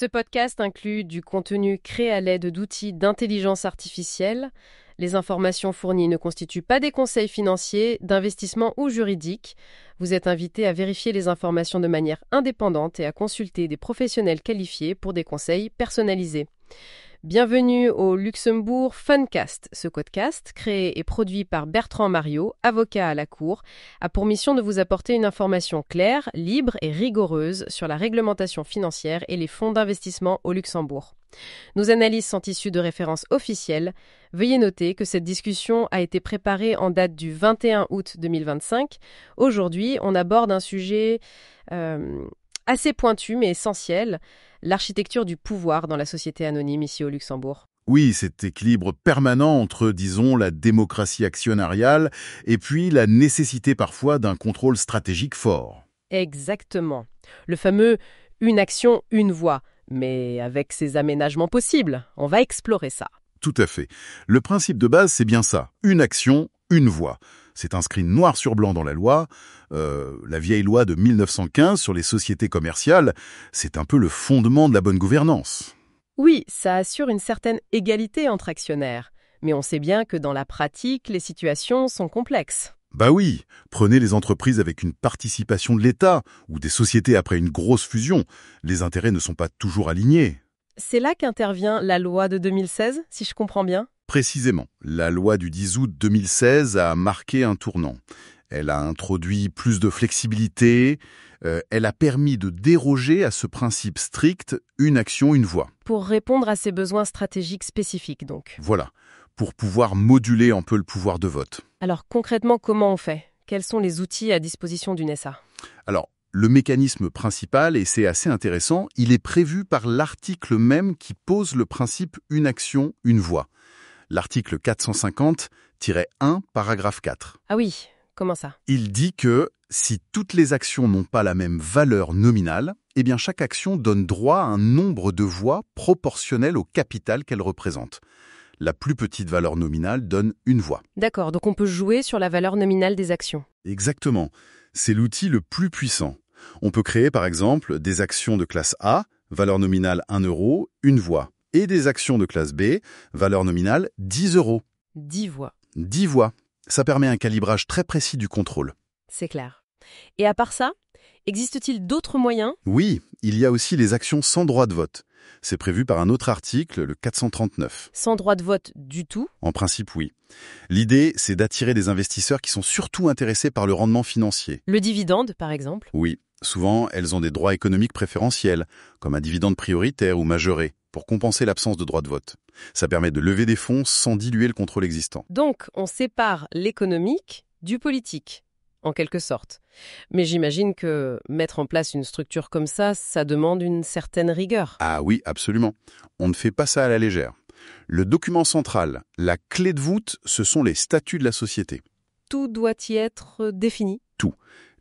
Ce podcast inclut du contenu créé à l'aide d'outils d'intelligence artificielle. Les informations fournies ne constituent pas des conseils financiers, d'investissement ou juridiques. Vous êtes invité à vérifier les informations de manière indépendante et à consulter des professionnels qualifiés pour des conseils personnalisés. Bienvenue au Luxembourg Funcast. Ce podcast, créé et produit par Bertrand Mariot, avocat à la Cour, a pour mission de vous apporter une information claire, libre et rigoureuse sur la réglementation financière et les fonds d'investissement au Luxembourg. Nos analyses sont issues de références officielles. Veuillez noter que cette discussion a été préparée en date du 21 août 2025. Aujourd'hui, on aborde un sujet assez pointu mais essentiel, l'architecture du pouvoir dans la société anonyme ici au Luxembourg. Oui, cet équilibre permanent entre, disons, la démocratie actionnariale et puis la nécessité parfois d'un contrôle stratégique fort. Exactement. Le fameux « une action, une voix », mais avec ses aménagements possibles. On va explorer ça. Tout à fait. Le principe de base, c'est bien ça. Une action, une voix. C'est inscrit noir sur blanc dans la loi. La vieille loi de 1915 sur les sociétés commerciales, c'est un peu le fondement de la bonne gouvernance. Oui, ça assure une certaine égalité entre actionnaires. Mais on sait bien que dans la pratique, les situations sont complexes. Bah oui, prenez les entreprises avec une participation de l'État ou des sociétés après une grosse fusion. Les intérêts ne sont pas toujours alignés. C'est là qu'intervient la loi de 2016, si je comprends bien. Précisément, la loi du 10 août 2016 a marqué un tournant. Elle a introduit plus de flexibilité, elle a permis de déroger à ce principe strict « une action, une voix ». Pour répondre à ces besoins stratégiques spécifiques, donc. Voilà, pour pouvoir moduler un peu le pouvoir de vote. Alors concrètement, comment on fait ? Quels sont les outils à disposition d'une SA ? Alors, le mécanisme principal, et c'est assez intéressant, il est prévu par l'article même qui pose le principe « une action, une voix ». L'article 450-1, paragraphe 4. Ah oui, comment ça ? Il dit que si toutes les actions n'ont pas la même valeur nominale, eh bien chaque action donne droit à un nombre de voix proportionnel au capital qu'elle représente. La plus petite valeur nominale donne une voix. D'accord, donc on peut jouer sur la valeur nominale des actions. Exactement. C'est l'outil le plus puissant. On peut créer par exemple des actions de classe A, valeur nominale 1 euro, une voix. Et des actions de classe B, valeur nominale 10 euros. 10 voix. 10 voix. Ça permet un calibrage très précis du contrôle. C'est clair. Et à part ça, existe-t-il d'autres moyens ? Oui, il y a aussi les actions sans droit de vote. C'est prévu par un autre article, le 439. Sans droit de vote du tout ? En principe, oui. L'idée, c'est d'attirer des investisseurs qui sont surtout intéressés par le rendement financier. Le dividende, par exemple ? Oui, souvent, elles ont des droits économiques préférentiels, comme un dividende prioritaire ou majoré, pour compenser l'absence de droit de vote. Ça permet de lever des fonds sans diluer le contrôle existant. Donc, on sépare l'économique du politique, en quelque sorte. Mais j'imagine que mettre en place une structure comme ça demande une certaine rigueur. Ah oui, absolument. On ne fait pas ça à la légère. Le document central, la clé de voûte, ce sont les statuts de la société. Tout doit y être défini. Tout.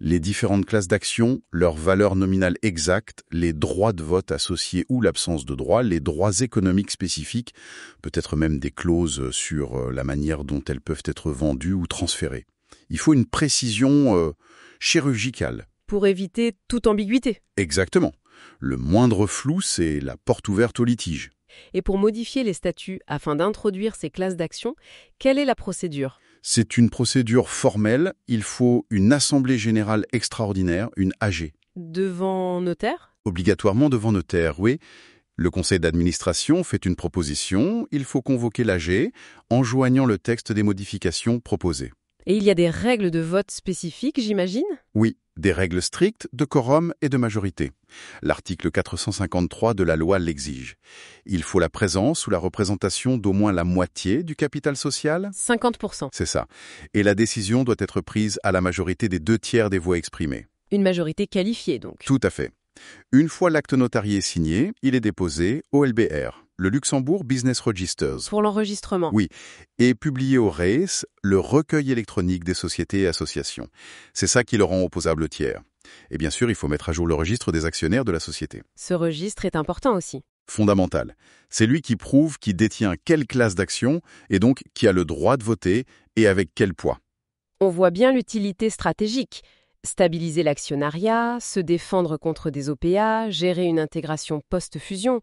Les différentes classes d'actions, leur valeur nominale exacte, les droits de vote associés ou l'absence de droits, les droits économiques spécifiques, peut-être même des clauses sur la manière dont elles peuvent être vendues ou transférées. Il faut une précision chirurgicale. Pour éviter toute ambiguïté. Exactement. Le moindre flou, c'est la porte ouverte au litige. Et pour modifier les statuts afin d'introduire ces classes d'actions, quelle est la procédure ? C'est une procédure formelle. Il faut une assemblée générale extraordinaire, une AG. Devant notaire ? Obligatoirement devant notaire, oui. Le conseil d'administration fait une proposition. Il faut convoquer l'AG en joignant le texte des modifications proposées. Et il y a des règles de vote spécifiques, j'imagine ? Oui, des règles strictes de quorum et de majorité. L'article 453 de la loi l'exige. Il faut la présence ou la représentation d'au moins la moitié du capital social. 50%. C'est ça. Et la décision doit être prise à la majorité des 2/3 des voix exprimées. Une majorité qualifiée, donc. Tout à fait. Une fois l'acte notarié signé, il est déposé au LBR, le Luxembourg Business Registers. Pour l'enregistrement. Oui, et publié au REIS, le recueil électronique des sociétés et associations. C'est ça qui le rend opposable au tiers. Et bien sûr, il faut mettre à jour le registre des actionnaires de la société. Ce registre est important aussi. Fondamental. C'est lui qui prouve qui détient quelle classe d'actions et donc qui a le droit de voter et avec quel poids. On voit bien l'utilité stratégique. Stabiliser l'actionnariat, se défendre contre des OPA, gérer une intégration post-fusion.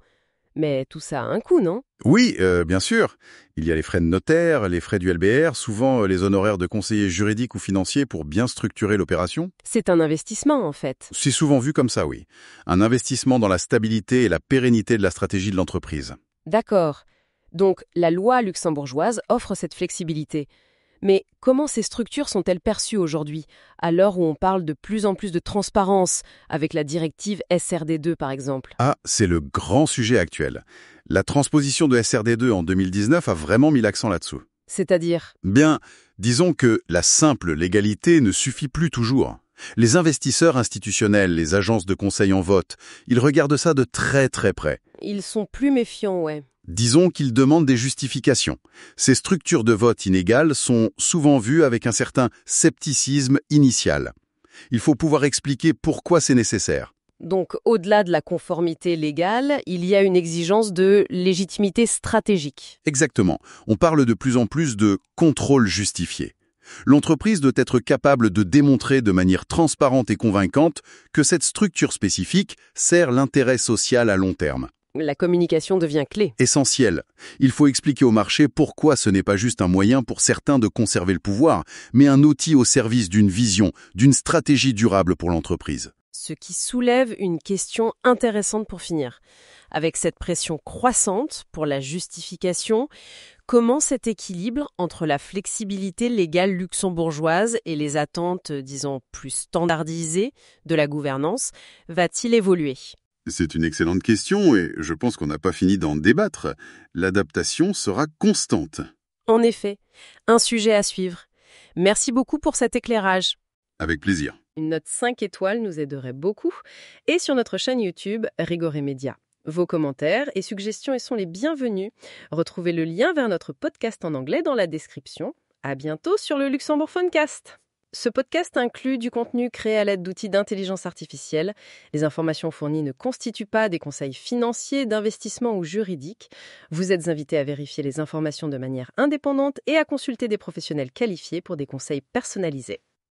Mais tout ça a un coût, non? Oui, bien sûr. Il y a les frais de notaire, les frais du LBR, souvent les honoraires de conseiller juridique ou financier pour bien structurer l'opération. C'est un investissement, en fait. C'est souvent vu comme ça, oui. Un investissement dans la stabilité et la pérennité de la stratégie de l'entreprise. D'accord. Donc, la loi luxembourgeoise offre cette flexibilité. Mais comment ces structures sont-elles perçues aujourd'hui, à l'heure où on parle de plus en plus de transparence, avec la directive SRD2 par exemple? Ah, c'est le grand sujet actuel. La transposition de SRD2 en 2019 a vraiment mis l'accent là-dessous. C'est-à-dire? Bien, disons que la simple légalité ne suffit plus toujours. Les investisseurs institutionnels, les agences de conseil en vote, ils regardent ça de très très près. Ils sont plus méfiants, ouais. Disons qu'ils demandent des justifications. Ces structures de vote inégales sont souvent vues avec un certain scepticisme initial. Il faut pouvoir expliquer pourquoi c'est nécessaire. Donc, au-delà de la conformité légale, il y a une exigence de légitimité stratégique. Exactement. On parle de plus en plus de contrôle justifié. L'entreprise doit être capable de démontrer de manière transparente et convaincante que cette structure spécifique sert l'intérêt social à long terme. La communication devient clé. Essentiel. Il faut expliquer au marché pourquoi ce n'est pas juste un moyen pour certains de conserver le pouvoir, mais un outil au service d'une vision, d'une stratégie durable pour l'entreprise. Ce qui soulève une question intéressante pour finir. Avec cette pression croissante pour la justification, comment cet équilibre entre la flexibilité légale luxembourgeoise et les attentes, disons, plus standardisées de la gouvernance va-t-il évoluer ? C'est une excellente question et je pense qu'on n'a pas fini d'en débattre. L'adaptation sera constante. En effet, un sujet à suivre. Merci beaucoup pour cet éclairage. Avec plaisir. Une note 5 étoiles nous aiderait beaucoup. Et sur notre chaîne YouTube, Rigoré Média. Vos commentaires et suggestions sont les bienvenus. Retrouvez le lien vers notre podcast en anglais dans la description. À bientôt sur le Luxembourg Funcast. Ce podcast inclut du contenu créé à l'aide d'outils d'intelligence artificielle. Les informations fournies ne constituent pas des conseils financiers, d'investissement ou juridiques. Vous êtes invité à vérifier les informations de manière indépendante et à consulter des professionnels qualifiés pour des conseils personnalisés.